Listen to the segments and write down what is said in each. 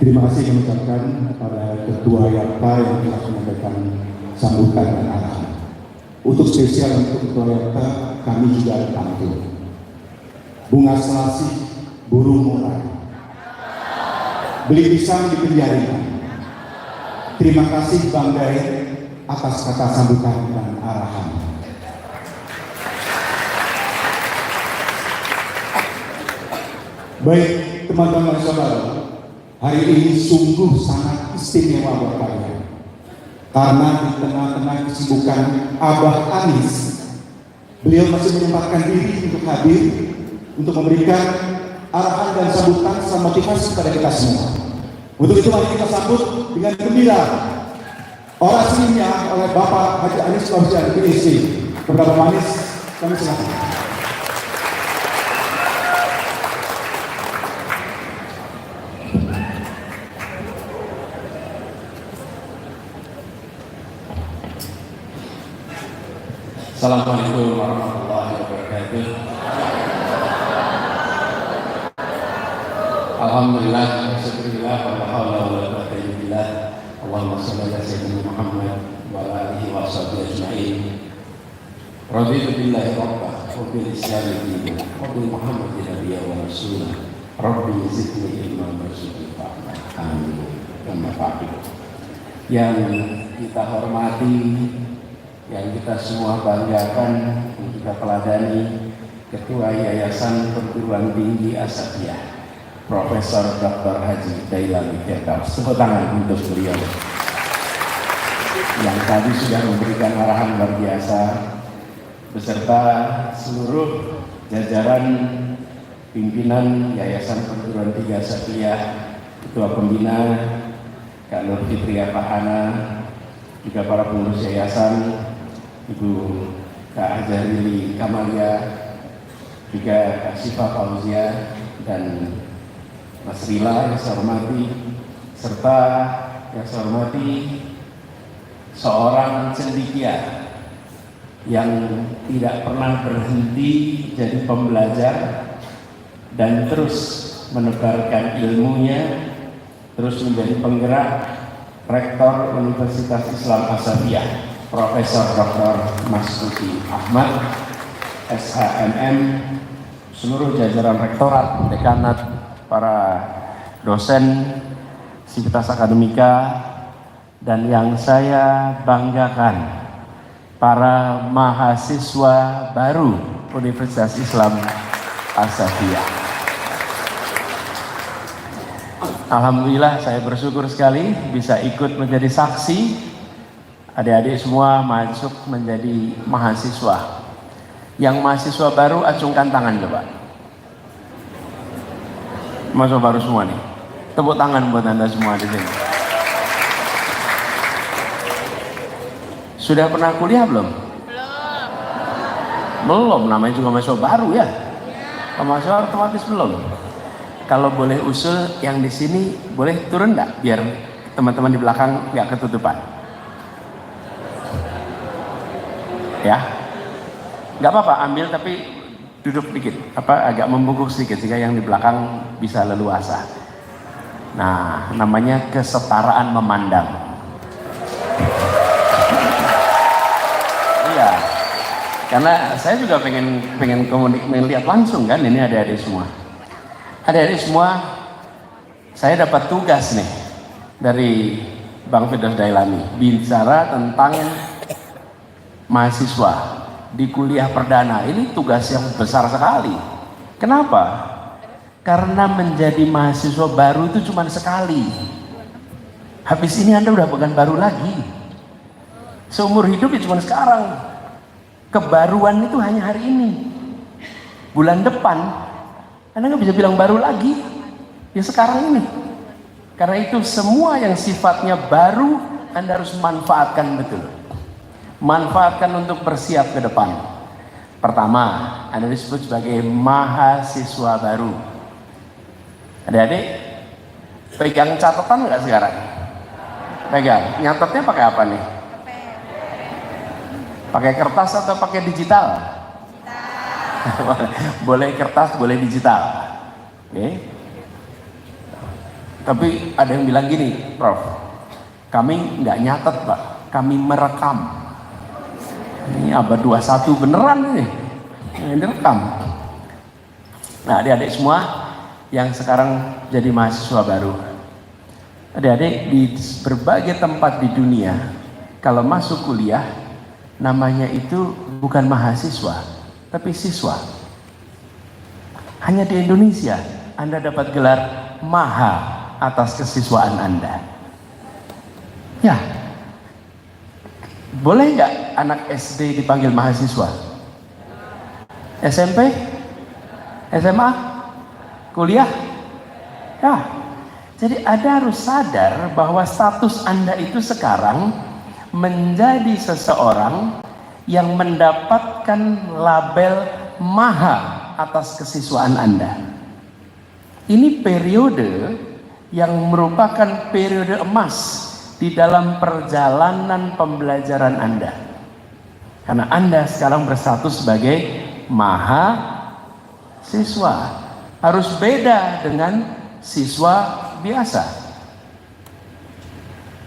Terima kasih kami ucapkan kepada Ketua YAPTA yang telah menyampaikan sambutan dan arahan. Untuk spesial untuk Ketua YAPTA, kami juga ada pantun. Bunga selasih, burung murai, beli pisang di penjara. Terima kasih Bang Dae atas kata sambutan dan arahan. Baik teman-teman saudara, hari ini sungguh sangat istimewa buat kami. Karena di tengah-tengah kesibukan Abah Anies, beliau masih menyempatkan diri untuk hadir, untuk memberikan arahan dan sambutan serta motivasi kepada kita semua. Untuk itu mari kita sambut dengan gembira orasinya oleh Bapak Haji Anies Baswedan PSC. Kepada Bapak Anies, kami silakan. Assalamualaikum warahmatullahi wabarakatuh. Alhamdulillah, syukurillah, wa haula wa la quwwata illa billah. Allahumma shalli ala sayyidina Muhammad wa ala alihi wa sahbihi ajma'in. Raditu billahi rabba wa bil islami dinan wa bi Muhammadin nabiyyan wa rasulah. Rabbi zidni ilman warzuqni fahma. Amin. Amma ba'du. Yang kita hormati, yang kita semua banggakan, yang kita teladani, Ketua Yayasan Perguruan Tinggi Asatiyah, Profesor Dr. Haji Dailami Firdaus. Tepuk tangan untuk beliau yang tadi sudah memberikan arahan luar biasa beserta seluruh jajaran pimpinan Yayasan Perguruan Tinggi Asatiyah, Ketua Pembina Kak Nur Fitriya Pahana, juga para pengurus yayasan, Ibu Kak Azharili Kamalia, juga Kak Syifa Fauzia, dan Mas Rila yang saya hormati, serta yang saya hormati seorang cendekia yang tidak pernah berhenti jadi pembelajar dan terus menebarkan ilmunya, terus menjadi penggerak Rektor Universitas Islam Asatiyah, Profesor Dr. Masudi Ahmad, SHMM, seluruh jajaran rektorat, dekanat, para dosen, sivitas akademika, dan yang saya banggakan, para mahasiswa baru Universitas Islam Asatiyah. Alhamdulillah, saya bersyukur sekali bisa ikut menjadi saksi adik-adik semua masuk menjadi mahasiswa. Yang mahasiswa baru acungkan tangan coba. Mahasiswa baru semua nih. Tepuk tangan buat Anda semua di sini. Sudah pernah kuliah belum? Belum, namanya juga mahasiswa baru ya. Mahasiswa otomatis belum. Kalau boleh usul yang di sini boleh turun nggak biar teman-teman di belakang nggak ketutupan? Ya, nggak apa-apa, ambil tapi duduk dikit, agak membungkuk sedikit sehingga yang di belakang bisa leluasa. Nah, namanya kesetaraan memandang. Iya, karena saya juga pengen lihat langsung kan, ini adik-adik semua. Adik-adik semua, saya dapat tugas nih dari Bang Firdaus Dailami bicara tentang mahasiswa di kuliah perdana. Ini tugas yang besar sekali. Kenapa? Karena menjadi mahasiswa baru itu cuma sekali. Habis ini Anda udah bukan baru lagi. Seumur hidup ya cuma sekarang. Kebaruan itu hanya hari ini. Bulan depan Anda nggak bisa bilang baru lagi, ya sekarang ini. Karena itu semua yang sifatnya baru Anda harus manfaatkan betul. Manfaatkan untuk bersiap ke depan. Pertama, Anda disebut sebagai mahasiswa baru. Adik-adik, pegang catatan nggak sekarang? Pegang. Nyatetnya pakai apa nih? Pakai kertas atau pakai digital? Boleh kertas, boleh digital. Oke. Tapi ada yang bilang gini, Prof, kami nggak nyatet Pak, kami merekam. Ini abad 21 beneran ini, yang direkam. Nah adik-adik semua yang sekarang jadi mahasiswa baru, adik-adik di berbagai tempat di dunia, kalau masuk kuliah, namanya itu bukan mahasiswa, tapi siswa. Hanya di Indonesia, Anda dapat gelar maha atas kesiswaan Anda. Ya, boleh nggak anak SD dipanggil mahasiswa? SMP? SMA? Kuliah? Ya, jadi Anda harus sadar bahwa status Anda itu sekarang menjadi seseorang yang mendapatkan label maha atas kesiswaan Anda. Ini periode yang merupakan periode emas di dalam perjalanan pembelajaran Anda. Karena Anda sekarang berstatus sebagai mahasiswa. Harus beda dengan siswa biasa.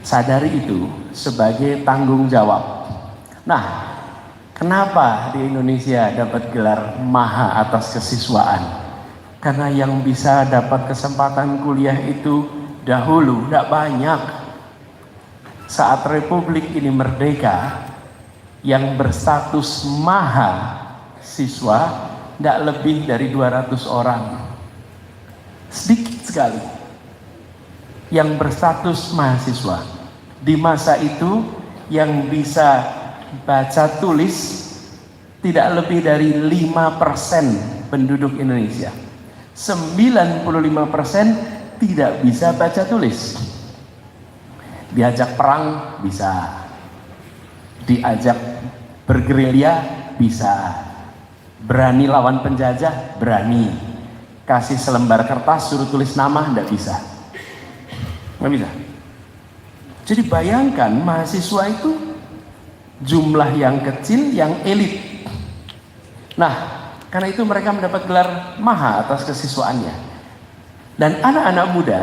Sadari itu sebagai tanggung jawab. Nah, kenapa di Indonesia dapat gelar maha atas kesiswaan? Karena yang bisa dapat kesempatan kuliah itu dahulu tidak banyak. Saat Republik ini merdeka, yang berstatus mahasiswa tidak lebih dari 200 orang. Sedikit sekali yang berstatus mahasiswa. Di masa itu yang bisa baca tulis tidak lebih dari 5% penduduk Indonesia. 95% tidak bisa baca tulis. Diajak perang bisa, diajak bergerilya bisa, berani lawan penjajah berani, kasih selembar kertas suruh tulis nama tidak bisa, nggak bisa. Jadi bayangkan mahasiswa itu jumlah yang kecil yang elit. Nah, karena itu mereka mendapat gelar maha atas kesiswaannya. Dan anak-anak muda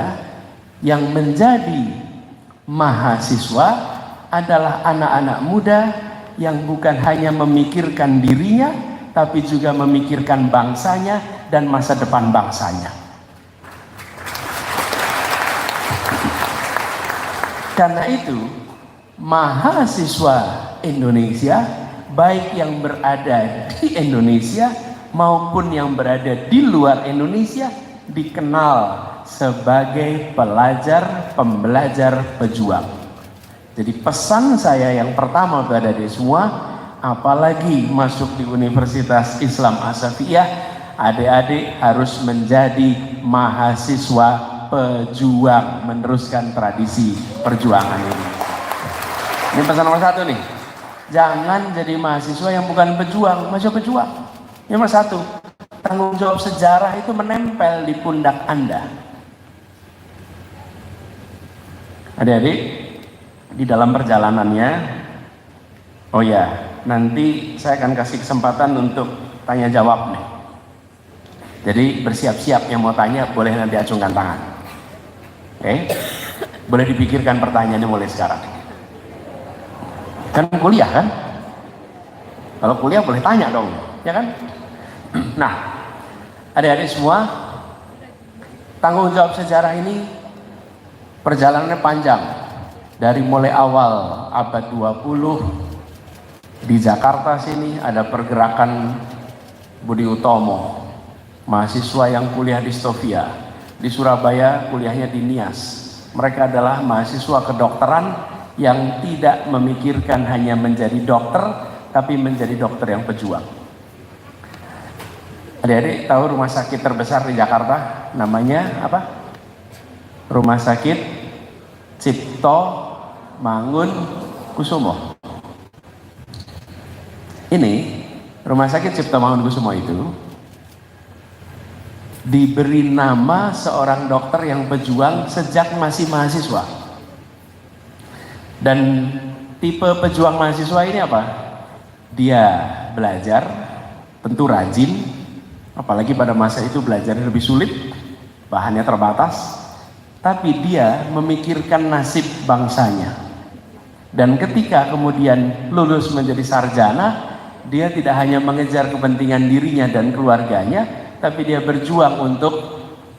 yang menjadi mahasiswa adalah anak-anak muda yang bukan hanya memikirkan dirinya, tapi juga memikirkan bangsanya dan masa depan bangsanya. Karena itu, mahasiswa Indonesia, baik yang berada di Indonesia maupun yang berada di luar Indonesia, dikenal sebagai pembelajar pejuang. Jadi pesan saya yang pertama kepada adik semua, apalagi masuk di Universitas Islam As-Safiyah, adik-adik harus menjadi mahasiswa pejuang, meneruskan tradisi perjuangan ini. Ini pesan nomor 1 nih, jangan jadi mahasiswa yang bukan pejuang, mahasiswa pejuang. Yang nomor 1, tanggung jawab sejarah itu menempel di pundak Anda. Adik-adik, di dalam perjalanannya, oh ya, nanti saya akan kasih kesempatan untuk tanya jawab nih. Jadi bersiap-siap yang mau tanya, boleh nanti acungkan tangan. Oke? Boleh dipikirkan pertanyaannya mulai sekarang. Kan kuliah kan? Kalau kuliah boleh tanya dong, ya kan? Nah, adik-adik semua, tanggung jawab sejarah ini perjalanannya panjang. Dari mulai awal abad 20 di Jakarta sini ada pergerakan Budi Utomo, mahasiswa yang kuliah di Stovia. Di Surabaya kuliahnya di Nias. Mereka adalah mahasiswa kedokteran yang tidak memikirkan hanya menjadi dokter, tapi menjadi dokter yang pejuang. Adik-adik tahu rumah sakit terbesar di Jakarta namanya apa? Rumah Sakit Cipto Mangun Kusumo. Ini Rumah Sakit Cipto Mangun Kusumo itu diberi nama seorang dokter yang pejuang sejak masih mahasiswa. Dan tipe pejuang mahasiswa ini apa? Dia belajar, tentu rajin, apalagi pada masa itu belajar lebih sulit, bahannya terbatas, tapi dia memikirkan nasib bangsanya. Dan ketika kemudian lulus menjadi sarjana, dia tidak hanya mengejar kepentingan dirinya dan keluarganya, tapi dia berjuang untuk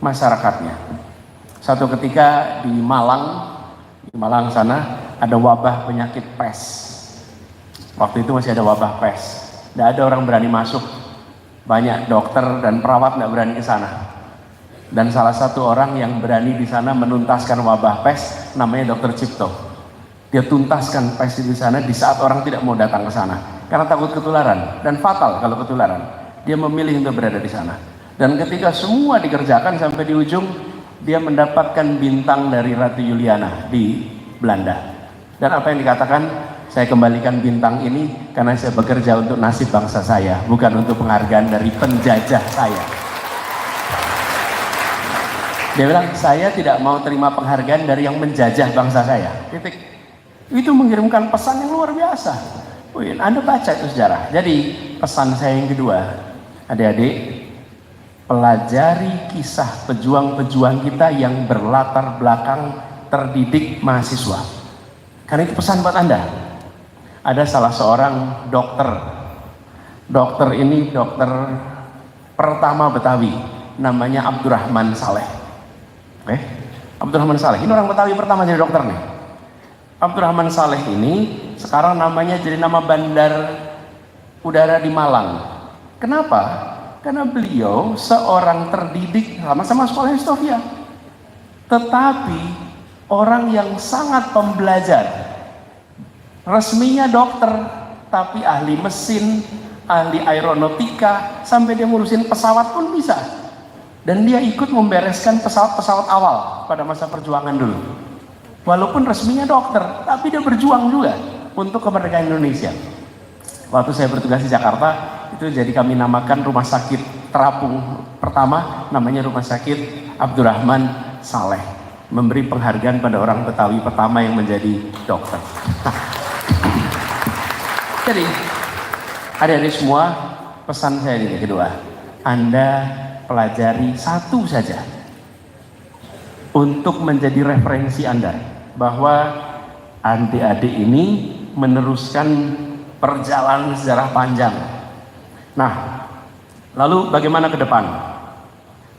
masyarakatnya. Satu ketika di Malang sana ada wabah penyakit pes. Waktu itu masih ada wabah pes. Tidak ada orang berani masuk. Banyak dokter dan perawat tidak berani ke sana. Dan salah satu orang yang berani di sana menuntaskan wabah pes namanya Dr. Cipto. Dia tuntaskan pes di sana di saat orang tidak mau datang ke sana karena takut ketularan dan fatal kalau ketularan. Dia memilih untuk berada di sana. Dan ketika semua dikerjakan sampai di ujung, dia mendapatkan bintang dari Ratu Juliana di Belanda. Dan apa yang dikatakan? Saya kembalikan bintang ini karena saya bekerja untuk nasib bangsa saya, bukan untuk penghargaan dari penjajah saya. Dia bilang, saya tidak mau terima penghargaan dari yang menjajah bangsa saya. Titik. Itu mengirimkan pesan yang luar biasa. Wih, Anda baca itu sejarah. Jadi pesan saya yang kedua, adik-adik, pelajari kisah pejuang-pejuang kita yang berlatar belakang terdidik mahasiswa. Karena itu pesan buat Anda. Ada salah seorang dokter. Dokter ini dokter pertama Betawi, namanya Abdurrahman Saleh. Oke, Abdurrahman Saleh. Ini orang Betawi pertama jadi dokter nih. Abdurrahman Saleh ini sekarang namanya jadi nama bandar udara di Malang. Kenapa? Karena beliau seorang terdidik sama-sama sekolah Stovia, tetapi orang yang sangat pembelajar. Resminya dokter, tapi ahli mesin, ahli aeronautika, sampai dia ngurusin pesawat pun bisa. Dan dia ikut membereskan pesawat-pesawat awal pada masa perjuangan dulu. Walaupun resminya dokter, tapi dia berjuang juga untuk kemerdekaan Indonesia. Waktu saya bertugas di Jakarta, itu jadi kami namakan rumah sakit terapung pertama, namanya Rumah Sakit Abdurrahman Saleh. Memberi penghargaan pada orang Betawi pertama yang menjadi dokter. Jadi, adik-adik semua, pesan saya ini kedua, Anda pelajari satu saja untuk menjadi referensi Anda, bahwa adik-adik ini meneruskan perjalanan sejarah panjang. Nah, lalu bagaimana ke depan?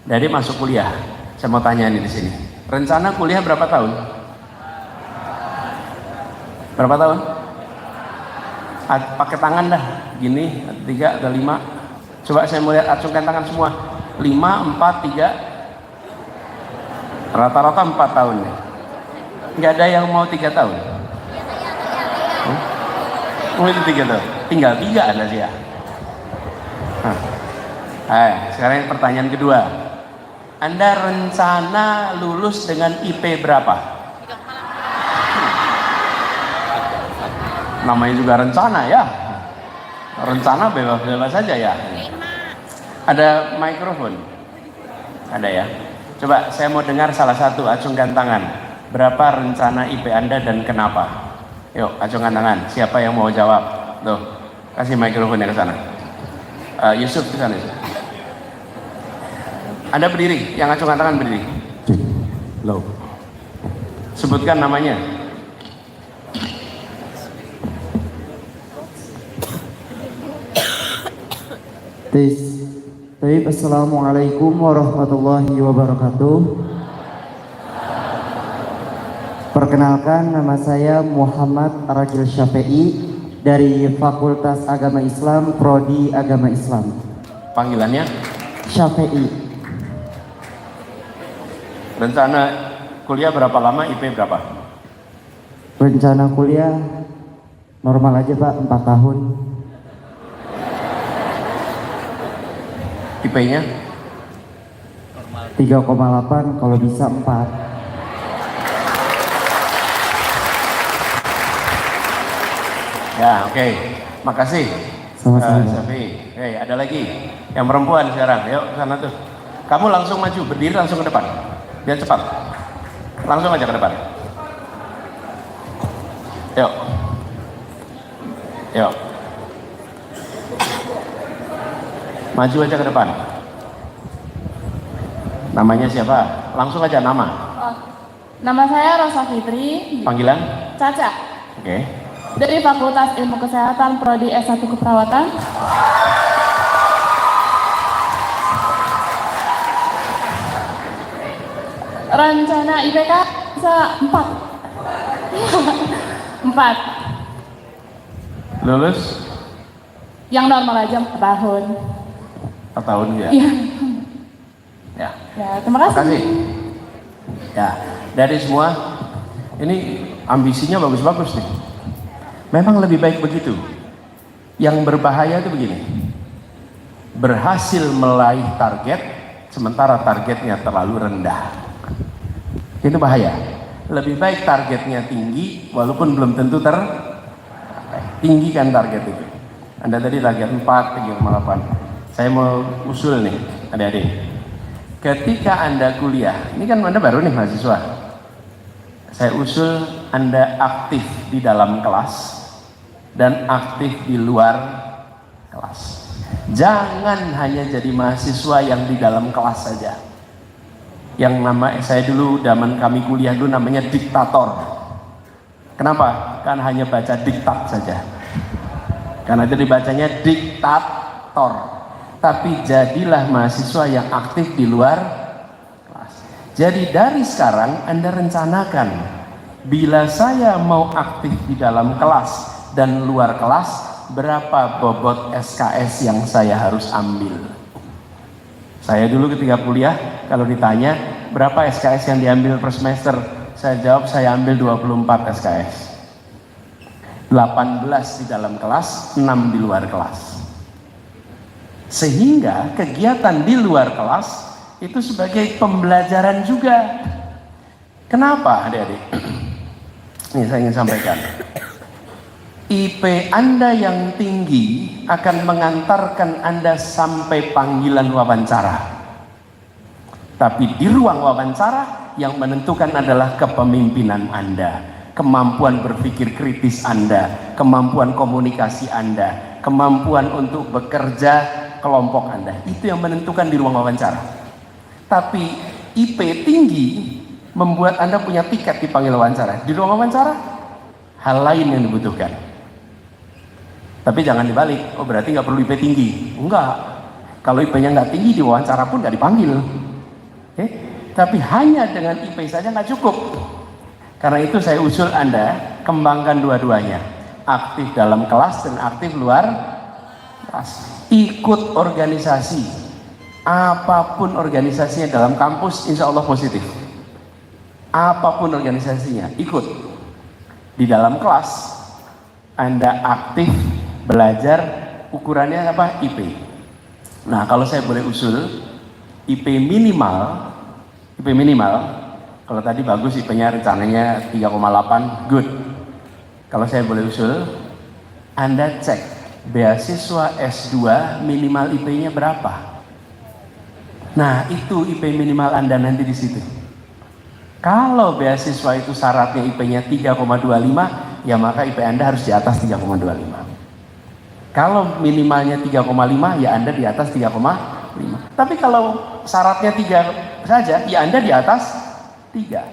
Dari masuk kuliah, saya mau tanya nih di sini. Rencana kuliah berapa tahun? Berapa tahun? Pakai tangan dah, gini, 3 atau 5. Coba saya mau lihat, acungkan tangan semua. 5, 4, 3. Rata-rata 4 tahun. Nggak ada yang mau 3 tahun. Oh itu 3 tahun. Tinggal 3 Anda sih ya. Sekarang pertanyaan kedua. Anda rencana lulus dengan IP berapa? Namanya juga rencana ya. Rencana bebas-bebas saja ya. Ada mikrofon? Ada ya. Coba saya mau dengar salah satu, acungkan tangan. Berapa rencana IP Anda dan kenapa? Yuk, acungkan tangan. Siapa yang mau jawab? Tuh, kasih mikrofonnya ke sana. Yusuf ke sana. Anda berdiri, yang acungkan tangan berdiri. Low. Sebutkan namanya. Assalamualaikum warahmatullahi wabarakatuh. Perkenalkan, nama saya Muhammad Ragil Syafi'i dari Fakultas Agama Islam, Prodi Agama Islam. Panggilannya? Syafi'i. Rencana kuliah berapa lama, IP berapa? Rencana kuliah normal aja Pak, 4 tahun. IP-nya? 3,8, kalau bisa 4. Ya, oke. Makasih. Sama-sama. Syafi'i. Ada lagi. Yang perempuan sekarang. Yuk, sana tuh. Kamu langsung maju, berdiri langsung ke depan. Biar cepat. Langsung aja ke depan. Yuk. Yuk. Maju aja ke depan. Namanya siapa? Langsung aja nama. Nama saya Rosa Fitri, Panggilan? Caca, Oke. dari Fakultas Ilmu Kesehatan Prodi S1 Keperawatan. Rencana IPK bisa 4. 4. Lulus Yang normal aja 4 tahun. 4 tahun ya? Iya. Ya. Ya, terima kasih. Makasih. Ya, dari semua ini ambisinya bagus-bagus nih. Memang lebih baik begitu. Yang berbahaya itu begini. Berhasil meraih target sementara targetnya terlalu rendah. Itu bahaya. Lebih baik targetnya tinggi walaupun belum tentu tinggikan target itu. Anda tadi target 4, 3,8. Saya mau usul nih, adik-adik. Ketika Anda kuliah, ini kan Anda baru nih mahasiswa. Saya usul Anda aktif di dalam kelas dan aktif di luar kelas. Jangan hanya jadi mahasiswa yang di dalam kelas saja. Yang nama saya dulu zaman kami kuliah dulu namanya diktator. Kenapa? Kan hanya baca diktat saja. Karena itu dibacanya diktator. Tapi jadilah mahasiswa yang aktif di luar kelas. Jadi dari sekarang Anda rencanakan, bila saya mau aktif di dalam kelas dan luar kelas, berapa bobot SKS yang saya harus ambil. Saya dulu ketika kuliah, kalau ditanya berapa SKS yang diambil per semester, saya jawab saya ambil 24 SKS. 18 di dalam kelas, 6 di luar kelas. Sehingga kegiatan di luar kelas itu sebagai pembelajaran juga. Kenapa adik-adik? Ini saya ingin sampaikan. IP Anda yang tinggi akan mengantarkan Anda sampai panggilan wawancara. Tapi di ruang wawancara yang menentukan adalah kepemimpinan Anda, kemampuan berpikir kritis Anda, kemampuan komunikasi Anda, kemampuan untuk bekerja kelompok Anda. Itu yang menentukan di ruang wawancara. Tapi IP tinggi membuat Anda punya tiket dipanggil wawancara. Di ruang wawancara hal lain yang dibutuhkan. Tapi jangan dibalik, oh berarti nggak perlu IP tinggi. Enggak. Kalau IP-nya nggak tinggi, di wawancara pun nggak dipanggil. Tapi hanya dengan IP saja nggak cukup. Karena itu saya usul Anda kembangkan dua-duanya. Aktif dalam kelas dan aktif luar kelas. Ikut organisasi. Apapun organisasinya dalam kampus, insya Allah positif. Apapun organisasinya, ikut. Di dalam kelas, Anda aktif belajar, ukurannya apa? IP. Nah, kalau saya boleh usul, IP minimal, kalau tadi bagus IP-nya rencananya 3,8, good. Kalau saya boleh usul, Anda cek beasiswa S2 minimal IP-nya berapa? Nah, itu IP minimal Anda nanti di situ. Kalau beasiswa itu syaratnya IP-nya 3,25, ya maka IP Anda harus di atas 3,25. Kalau minimalnya 3,5, ya Anda di atas 3,5. Tapi kalau syaratnya 3 saja, ya Anda di atas 3.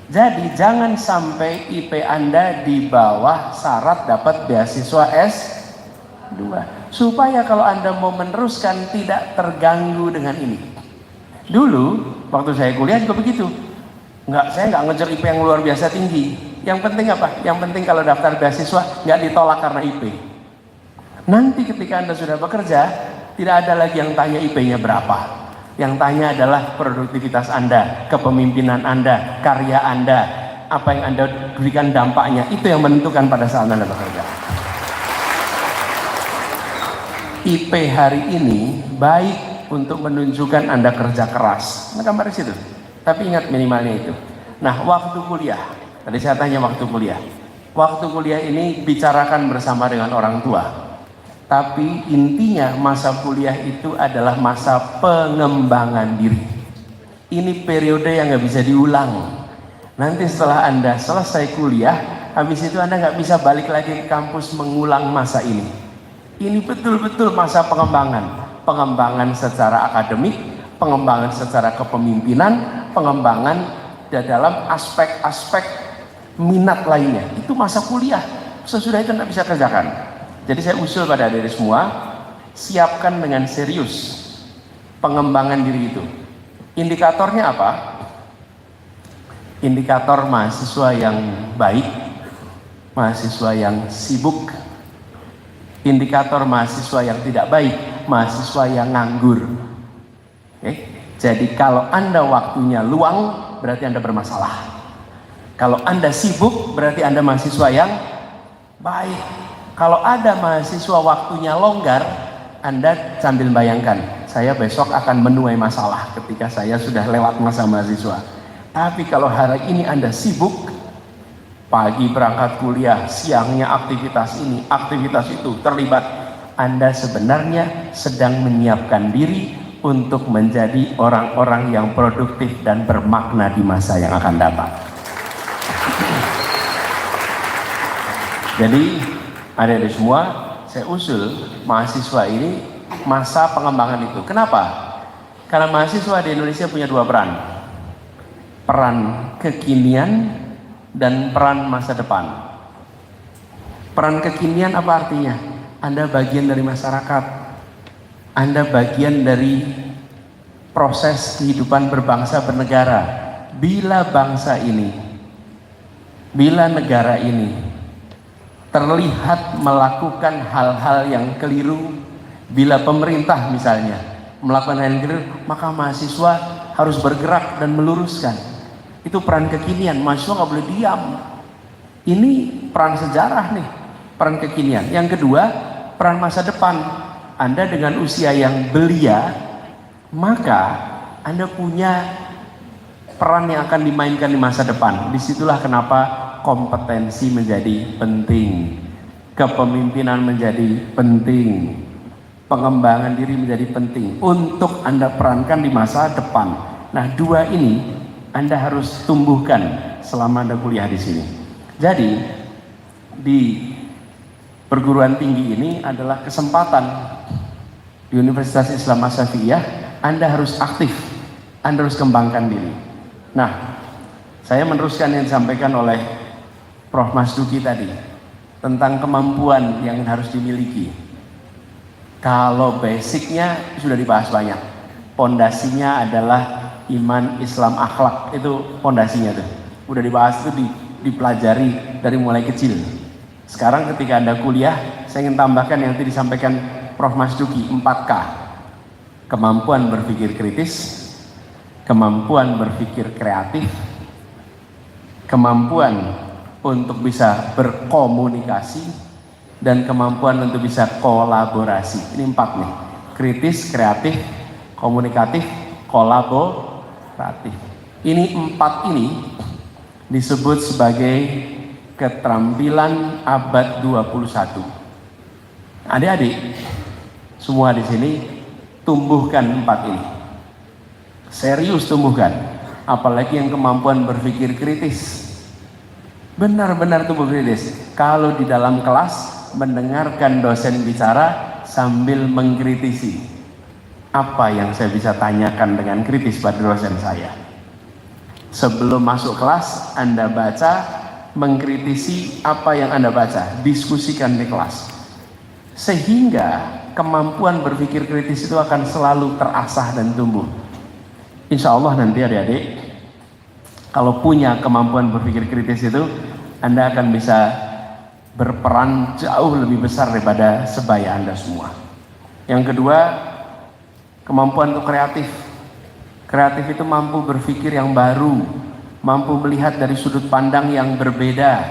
Jadi jangan sampai IP Anda di bawah syarat dapat beasiswa S2. Supaya kalau Anda mau meneruskan tidak terganggu dengan ini. Dulu, waktu saya kuliah juga begitu. Saya nggak ngejar IP yang luar biasa tinggi. Yang penting apa? Yang penting kalau daftar beasiswa nggak ditolak karena IP. Nanti ketika Anda sudah bekerja, tidak ada lagi yang tanya IP-nya berapa. Yang tanya adalah produktivitas Anda, kepemimpinan Anda, karya Anda, apa yang Anda berikan dampaknya. Itu yang menentukan pada saat Anda bekerja. IP hari ini baik untuk menunjukkan Anda kerja keras. Nah, gambar di situ. Tapi ingat minimalnya itu. Nah, waktu kuliah. Tadi saya tanya waktu kuliah. Waktu kuliah ini bicarakan bersama dengan orang tua. Tapi intinya masa kuliah itu adalah masa pengembangan diri. Ini periode yang nggak bisa diulang. Nanti setelah Anda selesai kuliah, habis itu Anda nggak bisa balik lagi ke kampus mengulang masa ini. Ini betul-betul masa pengembangan. Pengembangan secara akademik, pengembangan secara kepemimpinan, pengembangan dalam aspek-aspek minat lainnya. Itu masa kuliah, sesudah itu tidak bisa kerjakan. Jadi saya usul pada adik-adik semua, siapkan dengan serius pengembangan diri itu. Indikatornya apa? Indikator mahasiswa yang baik, mahasiswa yang sibuk, indikator mahasiswa yang tidak baik, mahasiswa yang nganggur. Oke? Jadi kalau Anda waktunya luang, berarti Anda bermasalah. Kalau Anda sibuk, berarti Anda mahasiswa yang baik. Kalau ada mahasiswa waktunya longgar, Anda sambil bayangkan, saya besok akan menuai masalah ketika saya sudah lewat masa mahasiswa. Tapi kalau hari ini Anda sibuk, pagi berangkat kuliah, siangnya aktivitas ini, aktivitas itu, terlibat, Anda sebenarnya sedang menyiapkan diri untuk menjadi orang-orang yang produktif dan bermakna di masa yang akan datang. Jadi adik-adik semua, saya usul mahasiswa ini masa pengembangan itu. Kenapa? Karena mahasiswa di Indonesia punya dua peran. Peran kekinian dan peran masa depan. Peran kekinian apa artinya? Anda bagian dari masyarakat. Anda bagian dari proses kehidupan berbangsa bernegara. Bila bangsa ini, bila negara ini terlihat melakukan hal-hal yang keliru, bila pemerintah misalnya melakukan hal yang keliru, maka mahasiswa harus bergerak dan meluruskan. Itu peran kekinian, mahasiswa nggak boleh diam. Ini peran sejarah nih, peran kekinian. Yang kedua, peran masa depan. Anda dengan usia yang belia, maka Anda punya peran yang akan dimainkan di masa depan. Disitulah kenapa kompetensi menjadi penting, kepemimpinan menjadi penting, pengembangan diri menjadi penting untuk Anda perankan di masa depan. Nah, dua ini Anda harus tumbuhkan selama Anda kuliah di sini. Jadi di perguruan tinggi ini adalah kesempatan di Universitas Islam Asy-Syafi'iyah. Anda harus aktif, Anda harus kembangkan diri. Nah, saya meneruskan yang disampaikan oleh Prof. Mas Duki tadi tentang kemampuan yang harus dimiliki. Kalau basicnya sudah dibahas banyak, pondasinya adalah iman, Islam, akhlak, itu pondasinya tuh. Udah dibahas itu dipelajari dari mulai kecil. Sekarang ketika Anda kuliah, saya ingin tambahkan yang tadi disampaikan Prof. Mas Duki, 4K. Kemampuan berpikir kritis, kemampuan berpikir kreatif, kemampuan untuk bisa berkomunikasi, dan kemampuan untuk bisa kolaborasi. Ini 4 nih, kritis, kreatif, komunikatif, kolaboratif. Ini 4 ini disebut sebagai keterampilan abad 21. Adik-adik semua di sini tumbuhkan 4 ini. Serius tumbuhkan, apalagi yang kemampuan berpikir kritis. Benar-benar tumbuh kritis. Kalau di dalam kelas mendengarkan dosen bicara sambil mengkritisi, apa yang saya bisa tanyakan dengan kritis pada dosen saya. Sebelum masuk kelas, Anda baca, mengkritisi apa yang Anda baca, diskusikan di kelas. Sehingga kemampuan berpikir kritis itu akan selalu terasah dan tumbuh. Insya Allah nanti adik-adik, kalau punya kemampuan berpikir kritis itu, Anda akan bisa berperan jauh lebih besar daripada sebaya Anda semua. Yang kedua, kemampuan untuk kreatif. Kreatif itu mampu berpikir yang baru, mampu melihat dari sudut pandang yang berbeda.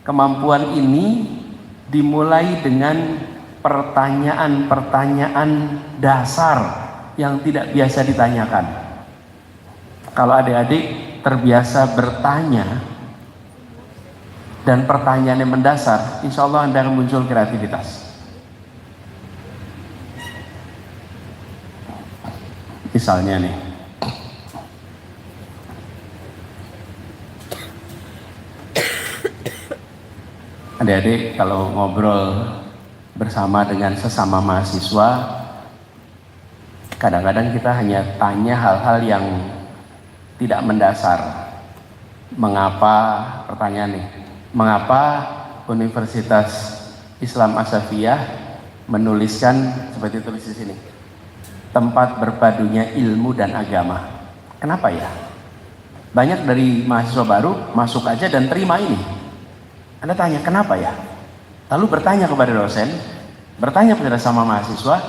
Kemampuan ini dimulai dengan pertanyaan-pertanyaan dasar yang tidak biasa ditanyakan. Kalau adik-adik terbiasa bertanya dan pertanyaan yang mendasar, insya Allah Anda akan muncul kreativitas. Misalnya nih, adik-adik kalau ngobrol bersama dengan sesama mahasiswa, kadang-kadang kita hanya tanya hal-hal yang tidak mendasar. Mengapa, pertanyaan nih, mengapa Universitas Islam Asafiyah menuliskan seperti tulis di sini, tempat berpadunya ilmu dan agama? Kenapa ya? Banyak dari mahasiswa baru masuk aja dan terima ini. Anda tanya kenapa ya? Lalu bertanya kepada dosen, bertanya kepada sama mahasiswa,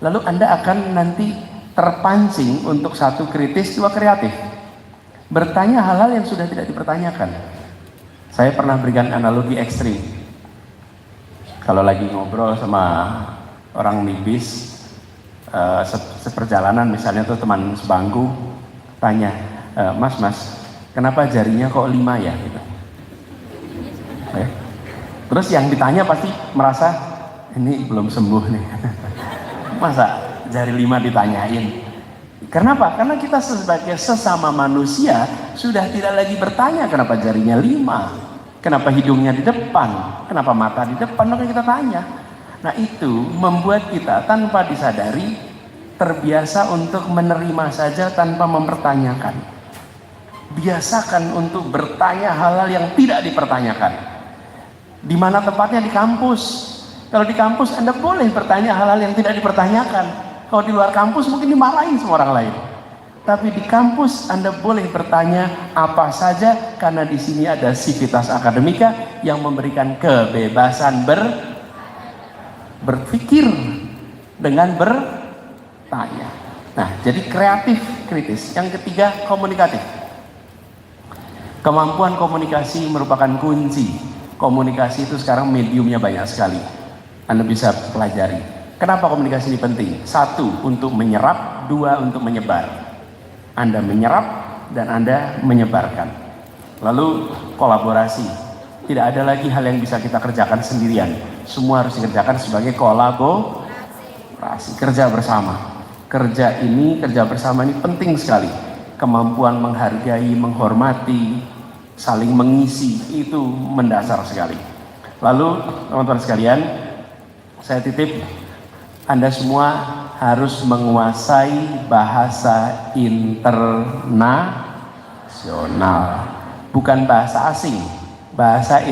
lalu Anda akan nanti terpancing untuk satu kritis, dua kreatif. Bertanya hal-hal yang sudah tidak dipertanyakan. Saya pernah berikan analogi ekstrim. Kalau lagi ngobrol sama orang nibis, seperjalanan misalnya tuh teman sebangku, tanya, mas, kenapa jarinya kok 5 ya? Gitu. Terus yang ditanya pasti merasa, ini belum sembuh nih. Masa jari 5 ditanyain? Kenapa? Karena kita sebagai sesama manusia sudah tidak lagi bertanya kenapa jarinya 5, kenapa hidungnya di depan, kenapa mata di depan, maka kita tanya. Nah itu membuat kita tanpa disadari terbiasa untuk menerima saja tanpa mempertanyakan. Biasakan untuk bertanya hal-hal yang tidak dipertanyakan. Di mana tempatnya? Di kampus. Kalau di kampus Anda boleh bertanya hal-hal yang tidak dipertanyakan. Kalau di luar kampus mungkin dimarahin sama orang lain. Tapi di kampus Anda boleh bertanya apa saja karena di sini ada Civitas Akademika yang memberikan kebebasan berpikir dengan bertanya. Nah, jadi kreatif, kritis. Yang ketiga, komunikatif. Kemampuan komunikasi merupakan kunci. Komunikasi itu sekarang mediumnya banyak sekali. Anda bisa pelajari. Kenapa komunikasi ini penting? 1, untuk menyerap. 2, untuk menyebar. Anda menyerap dan Anda menyebarkan. Lalu kolaborasi. Tidak ada lagi hal yang bisa kita kerjakan sendirian. Semua harus dikerjakan sebagai kolaborasi. Kerja bersama. Kerja bersama ini penting sekali. Kemampuan menghargai, menghormati, saling mengisi, itu mendasar sekali. Lalu teman-teman sekalian, saya titip Anda semua harus menguasai bahasa internasional, bukan bahasa asing. Bahasa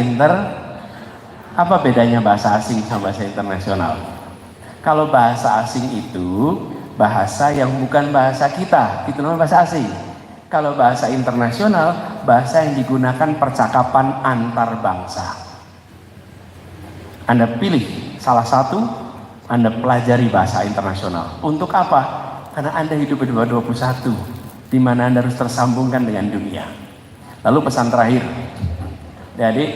apa bedanya bahasa asing sama bahasa internasional? Kalau bahasa asing itu bahasa yang bukan bahasa kita, itu namanya bahasa asing. Kalau bahasa internasional, bahasa yang digunakan percakapan antar bangsa. Anda pilih salah satu, Anda pelajari bahasa internasional. Untuk apa? Karena Anda hidup di 2021, di mana Anda harus tersambungkan dengan dunia. Lalu pesan terakhir, adik-adik,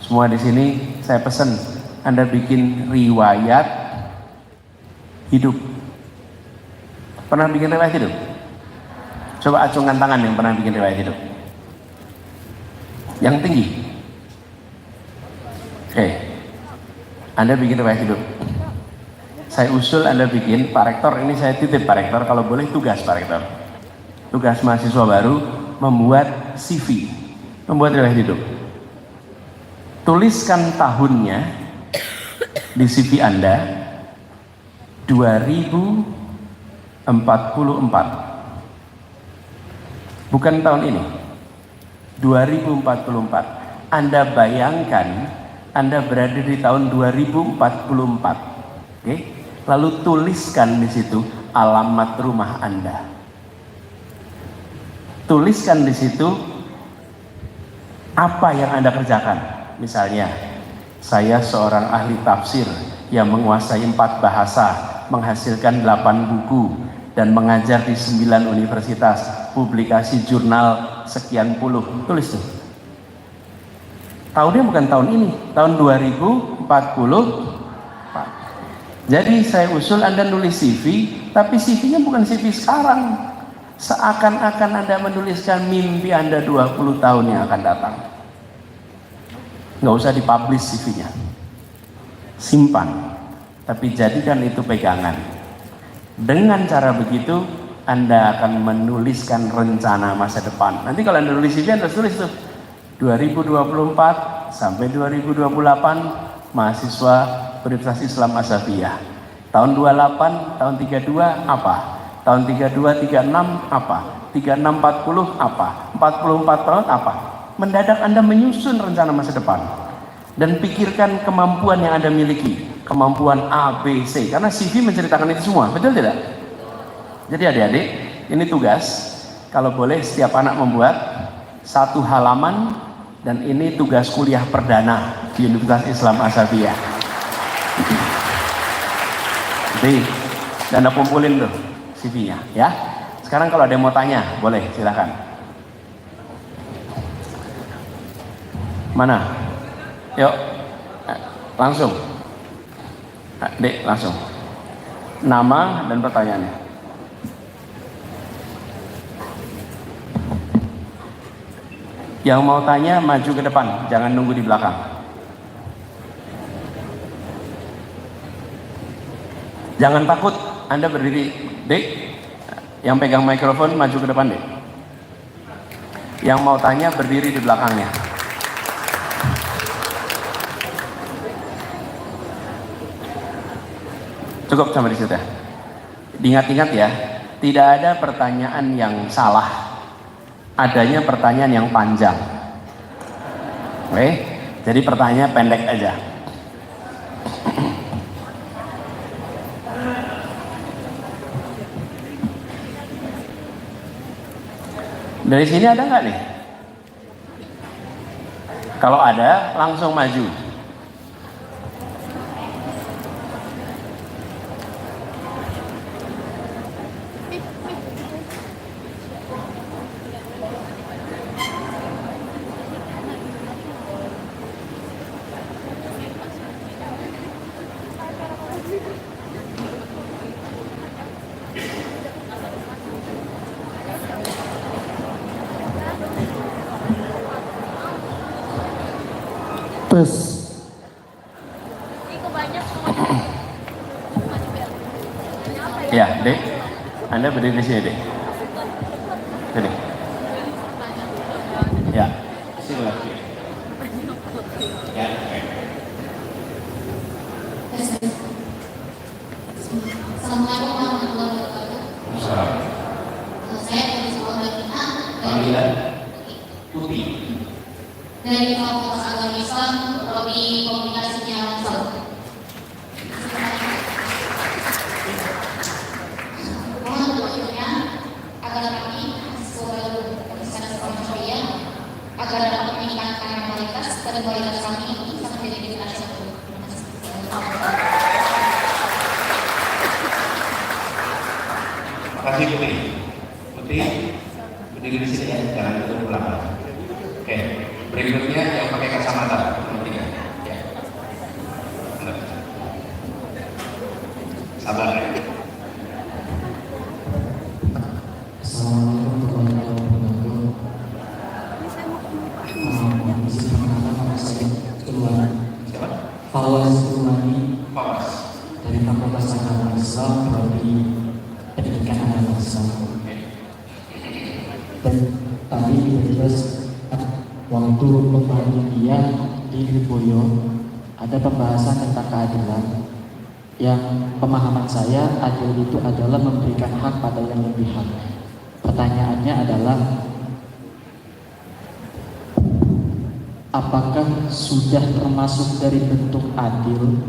semua di sini saya pesan Anda bikin riwayat hidup. Pernah bikin riwayat hidup? Coba acungkan tangan yang pernah bikin riwayat hidup. Yang tinggi. Oke. Anda bikin riwayat hidup. Saya usul Anda bikin, Pak Rektor, ini saya titip Pak Rektor, kalau boleh tugas Pak Rektor. Tugas mahasiswa baru membuat CV, membuat riwayat hidup. Tuliskan tahunnya di CV Anda 2044. Bukan tahun ini. 2044. Anda bayangkan Anda berada di tahun 2044. Oke? Lalu tuliskan di situ alamat rumah Anda. Tuliskan di situ apa yang Anda kerjakan. Misalnya, saya seorang ahli tafsir yang menguasai 4 bahasa, menghasilkan 8 buku, dan mengajar di 9 universitas, publikasi jurnal sekian puluh. Tulis tuh. Tahunnya bukan tahun ini, tahun 2044. Jadi saya usul Anda nulis CV, tapi CV-nya bukan CV sekarang. Seakan-akan Anda menuliskan mimpi Anda 20 tahun yang akan datang. Nggak usah dipublish CV-nya. Simpan, tapi jadikan itu pegangan. Dengan cara begitu, Anda akan menuliskan rencana masa depan. Nanti kalau Anda nulis CV, Anda tulis tuh 2024 sampai 2028 mahasiswa Universitas Islam Asafiyah. Tahun 28, tahun 32 apa? Tahun 32, 36 apa? 36, 40 apa? 44 tahun apa? Mendadak Anda menyusun rencana masa depan dan pikirkan kemampuan yang Anda miliki, kemampuan A, B, C, karena CV menceritakan itu semua, betul tidak? Jadi adik-adik, ini tugas, kalau boleh setiap anak membuat satu halaman, dan ini tugas kuliah perdana di Universitas Islam Asabiyah. Jadi, Anda kumpulin tuh CV-nya, ya. Sekarang kalau ada yang mau tanya, boleh, silakan. Mana? Yuk, langsung. Dek, langsung. Nama dan pertanyaannya. Yang mau tanya maju ke depan, jangan nunggu di belakang. Jangan takut, Anda berdiri. Dek, yang pegang mikrofon maju ke depan, Dek. Yang mau tanya berdiri di belakangnya. Cukup sampai di situ ya. Diingat-ingat ya, tidak ada pertanyaan yang salah. Adanya pertanyaan yang panjang. Oke, jadi pertanyaan pendek aja. Dari sini ada nggak nih? Kalau ada, langsung maju. Terus Ya, Dek, Anda berdiri di sini, Dek. Sini. Ya, sini lagi. Ya, oke. Assalamualaikum warahmatullahi wabarakatuh. Saya dari sekolah Madinah Panggilan Putih. dari Fakultas Agama Islam Prodi Komunikasinya Langsung. Mohon doanya agar kami sebagai Universitas Islam Syariah agar dapat meningkatkan kualitas dan kualitas kami bisa menjadi generasi yang baik. Makasih Putih. Putih, berdiri di sini ya, jangan duduk belakang. Oke, berikutnya yang pakai kacamata, nomor 3. Ya. Benar. Sabar ya. Assalamualaikum warahmatullahi wabarakatuh. Izin perkenalan, nama saya Tulwani. Siapa? Fawaz Tulwani Pawas. dari Fakultas Agama Islam Prodi Pendidikan Agama Islam. Oke. Dan tadi tiba-tiba waktu pembagian di Lirboyo ada pembahasan tentang keadilan, yang pemahaman saya adil itu adalah memberikan hak pada yang lebih hak. Pertanyaannya adalah, apakah sudah termasuk dari bentuk adil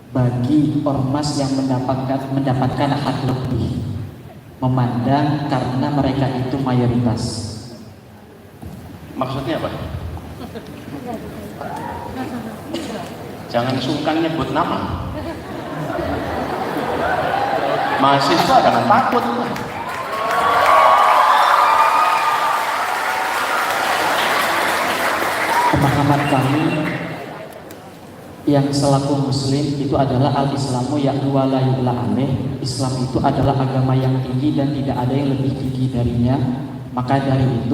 bagi ormas yang mendapatkan hak lebih, memandang karena mereka itu mayoritas? Maksudnya apa? Jangan sungkan nyebut nama. Mahasiswa jangan takut. Pemahaman kami yang selaku muslim itu adalah al-islamu yakni wala yu'la alaih. Islam itu adalah agama yang tinggi dan tidak ada yang lebih tinggi darinya. Maka dari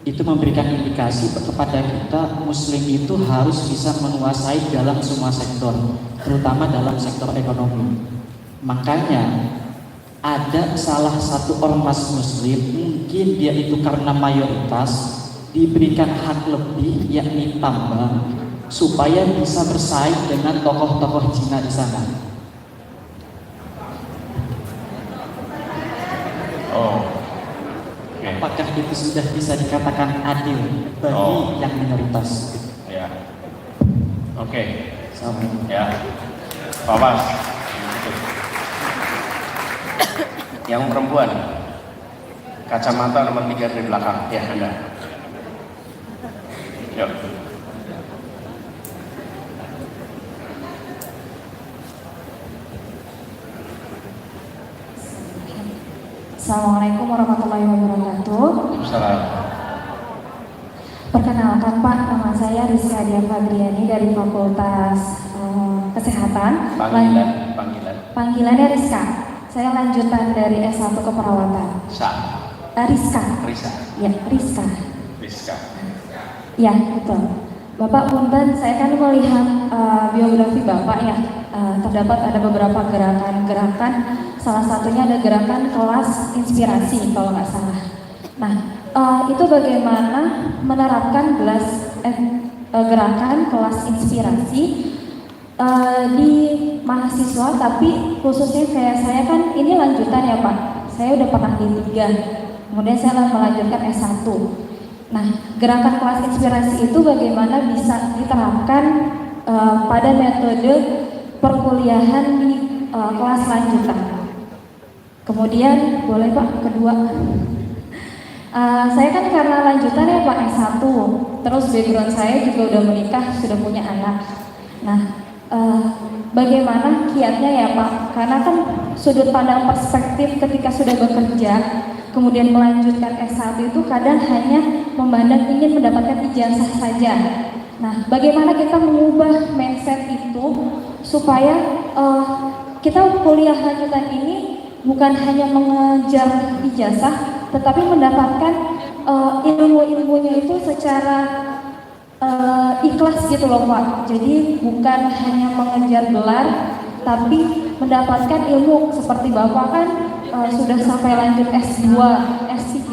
itu memberikan indikasi kepada kita, muslim itu harus bisa menguasai dalam semua sektor, terutama dalam sektor ekonomi. Makanya ada salah satu ormas muslim, mungkin dia itu karena mayoritas, diberikan hak lebih yakni tambang, supaya bisa bersaing dengan tokoh-tokoh Cina di sana. sudah bisa dikatakan adil bagi yang minoritas. Ya. Oke. Assalamualaikum. Ya. Pak Mas. Yang perempuan. Kacamata nomor 3 dari belakang. Ya, Anda. Yuk. Assalamualaikum warahmatullahi wabarakatuh. Salam. Perkenalkan Pak, nama saya Rizka Dia Fabriani dari Fakultas Kesehatan. Panggilannya Rizka. Saya lanjutan dari S1 Keperawatan. Rizka. Ya, Rizka. Ya, betul. Bapak punten, saya kan melihat biografi Bapak ya. Terdapat ada beberapa gerakan-gerakan, salah satunya ada gerakan kelas inspirasi kalau nggak salah. Nah, itu bagaimana menerapkan gerakan kelas inspirasi di mahasiswa, tapi khususnya kayak saya kan ini lanjutan ya Pak. Saya udah pernah D3, kemudian saya melanjutkan S1. Nah, gerakan kelas inspirasi itu bagaimana bisa diterapkan pada metode perkuliahan di kelas lanjutan. Kemudian boleh Pak kedua, saya kan karena lanjutan ya Pak S1, terus background saya juga udah menikah, sudah punya anak. Nah, bagaimana kiatnya ya Pak? Karena kan sudut pandang perspektif ketika sudah bekerja, kemudian melanjutkan S1 itu kadang hanya memandang ingin mendapatkan ijazah saja. Nah, bagaimana kita mengubah mindset itu supaya kita kuliah lanjutan ini bukan hanya mengejar ijazah, tetapi mendapatkan ilmu-ilmunya itu secara ikhlas gitu loh Pak. Jadi bukan hanya mengejar gelar, tapi mendapatkan ilmu seperti Bapak kan sudah sampai lanjut S2, S3.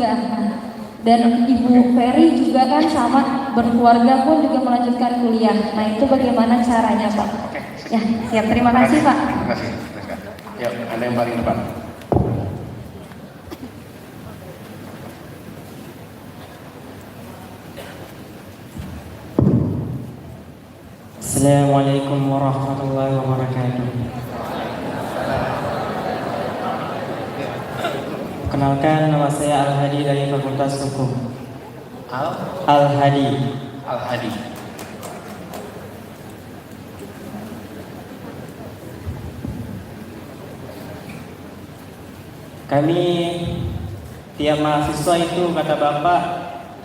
Dan Ibu Ferry juga kan sama, berkeluarga pun juga melanjutkan kuliah. Nah, itu bagaimana caranya Pak? Ya, siap. Terima kasih Pak. Terima kasih. Yuk, Anda yang paling depan. Assalamualaikum warahmatullahi wabarakatuh. Kenalkan, nama saya Al-Hadi dari Fakultas Hukum. Al-Hadi. Kami tiap mahasiswa itu, kata Bapak,